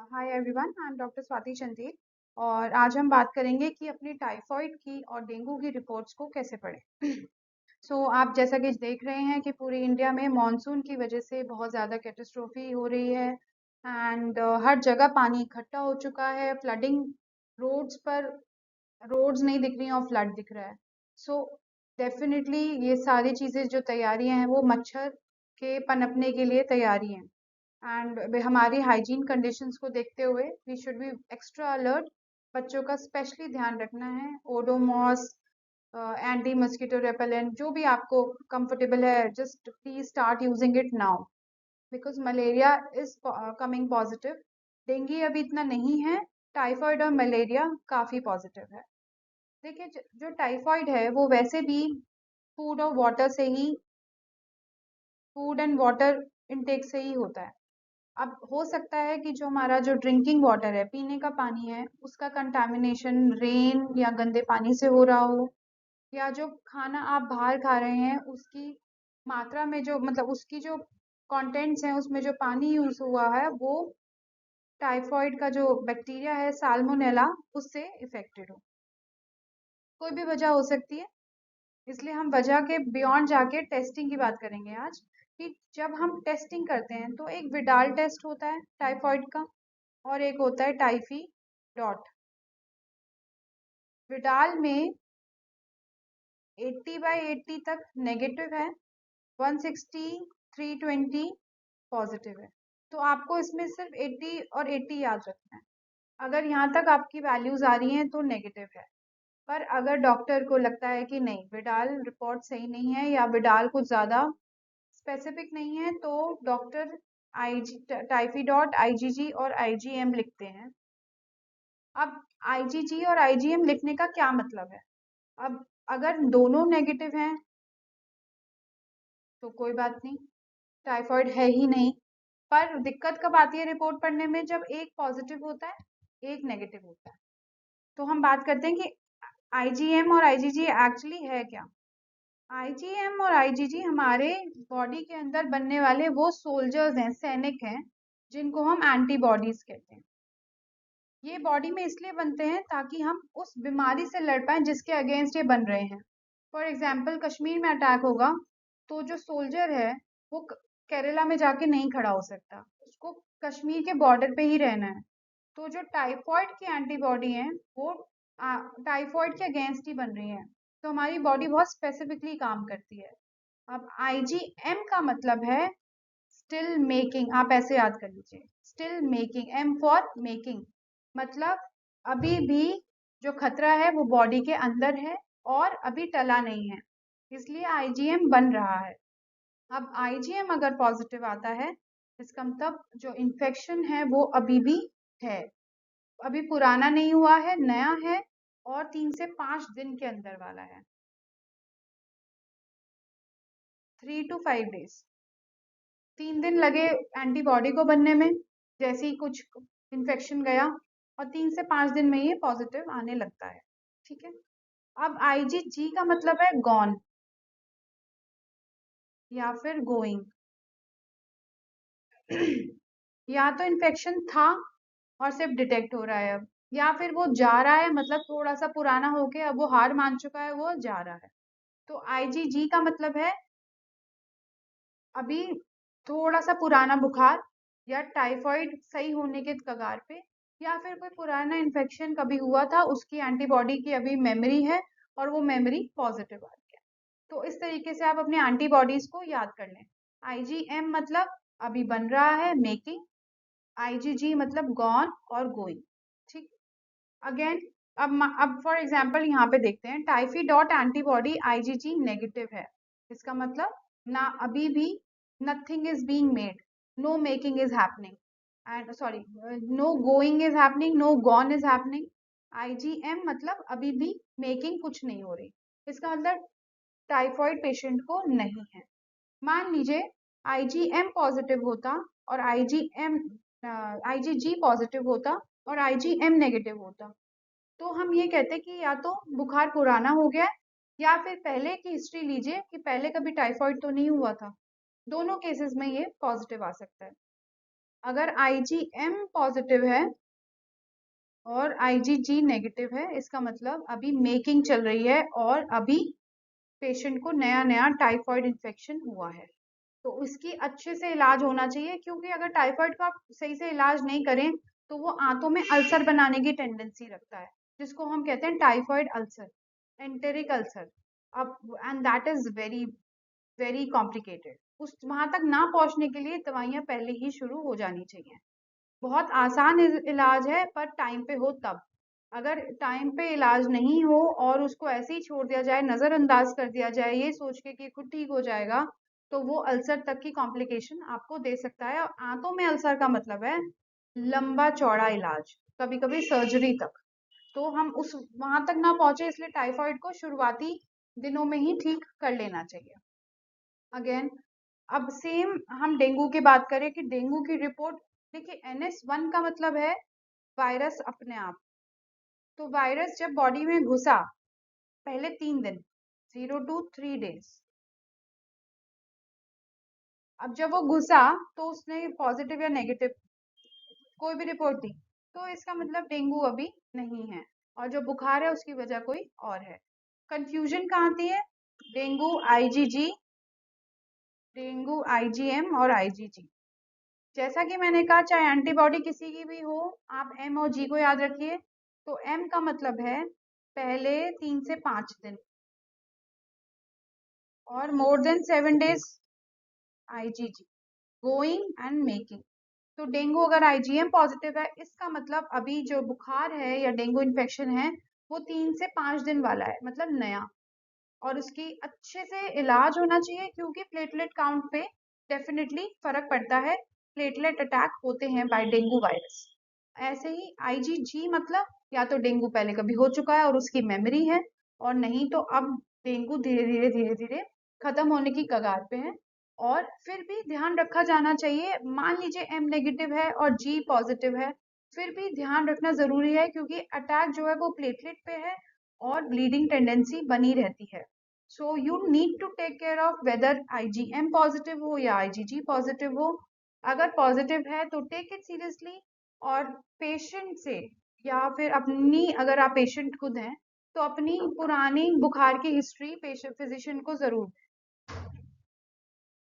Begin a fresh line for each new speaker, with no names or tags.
Hi everyone, I am doctor Swati Chandel. और आज हम बात करेंगे कि अपनी टाइफॉइड की और डेंगू की रिपोर्ट्स को कैसे पढ़ें। आप जैसा कि देख रहे हैं कि पूरी इंडिया में मॉनसून की वजह से बहुत ज़्यादा कैटेस्ट्रॉफी हो रही है। एंड हर जगह पानी इकट्ठा हो चुका है, फ्लडिंग, रोड्स पर रोड्स नहीं दिख रही हैं और फ्लड दिख रहा है। सो डेफिनेटली ये सारी चीज़ें जो तैयारियां हैं वो मच्छर के पनपने के लिए तैयारी हैं। एंड हमारी हाइजीन कंडीशंस को देखते हुए we should be extra alert. बच्चों का स्पेशली ध्यान रखना है। ओडोमॉस, एंटी मस्किटो रेपेलेंट, जो भी आपको कंफर्टेबल है, just please start using it now because malaria is coming positive. Dengue अभी इतना नहीं है, टाइफॉइड और मलेरिया काफ़ी पॉजिटिव है। देखिए, जो टाइफॉइड है वो वैसे भी फूड और वाटर से ही, फूड एंड वाटर इनटेक से ही होता है। अब हो सकता है कि जो हमारा जो ड्रिंकिंग वाटर है, पीने का पानी है, उसका कंटामिनेशन रेन या गंदे पानी से हो रहा हो, या जो खाना आप बाहर खा रहे हैं उसकी मात्रा में जो मतलब उसकी जो कंटेंट्स हैं, उसमें जो पानी यूज हुआ है वो टाइफॉइड का जो बैक्टीरिया है साल्मोनेला, उससे इफेक्टेड हो। कोई भी वजह हो सकती है, इसलिए हम वजह के बियॉन्ड जाके टेस्टिंग की बात करेंगे आज। कि जब हम टेस्टिंग करते हैं तो एक विडाल टेस्ट होता है टाइफॉइड का, और एक होता है टाइफी डॉट। विडाल में 80/80 तक नेगेटिव है, 160 320 पॉजिटिव है। तो आपको इसमें सिर्फ 80 और 80 याद रखना है। अगर यहाँ तक आपकी वैल्यूज आ रही हैं तो नेगेटिव है। पर अगर डॉक्टर को लगता है कि नहीं, विडाल रिपोर्ट सही नहीं है या विडाल कुछ ज़्यादा स्पेसिफिक नहीं है, तो doctor IG typhi dot IgG और आईजीएम लिखते हैं। अब आईजीजी और आईजीएम लिखने का क्या मतलब है? अब अगर दोनों नेगेटिव हैं तो कोई बात नहीं, टाइफॉइड है ही नहीं। पर दिक्कत कब आती है रिपोर्ट पढ़ने में? जब एक पॉजिटिव होता है, एक नेगेटिव होता है। तो हम बात करते हैं कि आईजीएम और आईजीजी एक्चुअली है क्या। आईजीएम और आईजीजी हमारे बॉडी के अंदर बनने वाले वो सोल्जर्स हैं, सैनिक हैं, जिनको हम एंटीबॉडीज कहते हैं। ये बॉडी में इसलिए बनते हैं ताकि हम उस बीमारी से लड़ पाए जिसके अगेंस्ट ये बन रहे हैं। फॉर एग्जाम्पल, कश्मीर में अटैक होगा तो जो सोल्जर है वो केरला में जाके नहीं खड़ा हो सकता, उसको कश्मीर के बॉर्डर पे ही रहना है। तो जो टाइफॉइड की एंटीबॉडी है वो टाइफॉइड के अगेंस्ट ही बन रही है। तो हमारी बॉडी बहुत स्पेसिफिकली काम करती है। अब आईजीएम का मतलब है स्टिल मेकिंग। आप ऐसे याद कर लीजिए, still making, M for making. मतलब अभी भी जो खतरा है वो बॉडी के अंदर है और अभी टला नहीं है, इसलिए आईजीएम बन रहा है। अब आईजीएम अगर पॉजिटिव आता है, इसका मतलब जो इन्फेक्शन है वो अभी भी है, अभी पुराना नहीं हुआ है, नया है, और 3 से 5 दिन के अंदर वाला है। 3 to 5 days, 3 दिन लगे एंटीबॉडी को बनने में, जैसे ही कुछ इन्फेक्शन गया, और 3 से 5 दिन में ये पॉजिटिव आने लगता है। ठीक है। अब आईजीजी का मतलब है गॉन या फिर गोइंग। या तो इन्फेक्शन था और सिर्फ डिटेक्ट हो रहा है अब, या फिर वो जा रहा है, मतलब थोड़ा सा पुराना होके अब वो हार मान चुका है, वो जा रहा है। तो आईजीजी का मतलब है अभी थोड़ा सा पुराना बुखार, या टाइफॉइड सही होने के कगार पे, या फिर कोई पुराना इन्फेक्शन कभी हुआ था, उसकी एंटीबॉडी की अभी मेमोरी है और वो मेमोरी पॉजिटिव आ गया। तो इस तरीके से आप अपने एंटीबॉडीज को याद कर लें। आईजीएम मतलब अभी बन रहा है, मेकिंग। आईजीजी मतलब गॉन और गोइंग। ठीक। अगेन, अब फॉर एग्जांपल यहाँ पे देखते हैं, typhi dot antibody IgG negative है। इसका मतलब ना अभी भी nothing is being made, no making is happening, and sorry, no going is happening, no gone is happening. IgM मतलब अभी भी मेकिंग कुछ नहीं हो रही, इसका मतलब टाइफॉइड पेशेंट को नहीं है। मान लीजिए आईजीएम पॉजिटिव होता और आईजीजी पॉजिटिव होता और आईजीएम नेगेटिव होता, तो हम ये कहते कि या तो बुखार पुराना हो गया है, या फिर पहले की हिस्ट्री लीजिए कि पहले कभी टाइफॉइड तो नहीं हुआ था। दोनों केसेस में ये पॉजिटिव आ सकता है। अगर IgM पॉजिटिव है और IgG नेगेटिव है, इसका मतलब अभी मेकिंग चल रही है और अभी पेशेंट को नया नया टाइफॉइड इन्फेक्शन हुआ है। तो उसकी अच्छे से इलाज होना चाहिए, क्योंकि अगर टाइफॉइड का आप सही से इलाज नहीं करें तो वो आंतों में अल्सर बनाने की टेंडेंसी रखता है, जिसको हम कहते हैं टाइफॉइड अल्सर, एंटेरिक अल्सर। अब and that is very very complicated. उस वहां तक ना पहुंचने के लिए दवाइयां पहले ही शुरू हो जानी चाहिए। बहुत आसान इलाज है, पर टाइम पे हो तब। अगर टाइम पे इलाज नहीं हो और उसको ऐसे ही छोड़ दिया जाए, नजरअंदाज कर दिया जाए ये सोच के कि खुद ठीक हो जाएगा, तो वो अल्सर तक की कॉम्प्लिकेशन आपको दे सकता है। और आंतों में अल्सर का मतलब है लंबा चौड़ा इलाज, कभी कभी सर्जरी तक। तो हम उस वहां तक ना पहुंचे, इसलिए टाइफाइड को शुरुआती दिनों में ही ठीक कर लेना चाहिए। अगेन, अब सेम हम डेंगू की बात करें कि डेंगू की रिपोर्ट, देखिए NS1 का मतलब है वायरस अपने आप। तो वायरस जब बॉडी में घुसा, पहले 3 दिन, 0 to 3 days, अब जब वो घुसा तो उसने पॉजिटिव या नेगेटिव कोई भी रिपोर्ट दी, तो इसका मतलब डेंगू अभी नहीं है, और जो बुखार है उसकी वजह कोई और है। कंफ्यूजन कहाँ आती है? डेंगू IgG, डेंगू IgM और IgG। जैसा कि मैंने कहा, चाहे एंटीबॉडी किसी की भी हो, आप M और G को याद रखिए। तो M का मतलब है पहले 3 से 5 दिन, और more than 7 days IgG, going and making. तो डेंगू अगर IgM पॉजिटिव है, इसका मतलब अभी जो बुखार है या डेंगू इन्फेक्शन है वो 3 से 5 दिन वाला है, मतलब नया। और उसकी अच्छे से इलाज होना चाहिए, क्योंकि प्लेटलेट काउंट पे डेफिनेटली फर्क पड़ता है, प्लेटलेट अटैक होते हैं बाय डेंगू वायरस। ऐसे ही IgG मतलब या तो डेंगू पहले कभी हो चुका है और उसकी मेमोरी है, और नहीं तो अब डेंगू धीरे धीरे खत्म होने की कगार पे है। और फिर भी ध्यान रखा जाना चाहिए, मान लीजिए M नेगेटिव है और G पॉजिटिव है, फिर भी ध्यान रखना जरूरी है, क्योंकि अटैक जो है वो प्लेटलेट पे है और ब्लीडिंग टेंडेंसी बनी रहती है। So you need to take care of whether IgM positive हो या IgG पॉजिटिव हो। अगर पॉजिटिव है तो टेक इट सीरियसली, और पेशेंट से, या फिर अपनी, अगर आप पेशेंट खुद हैं तो अपनी पुरानी बुखार की हिस्ट्री पेशेंट फिजिशियन को जरूर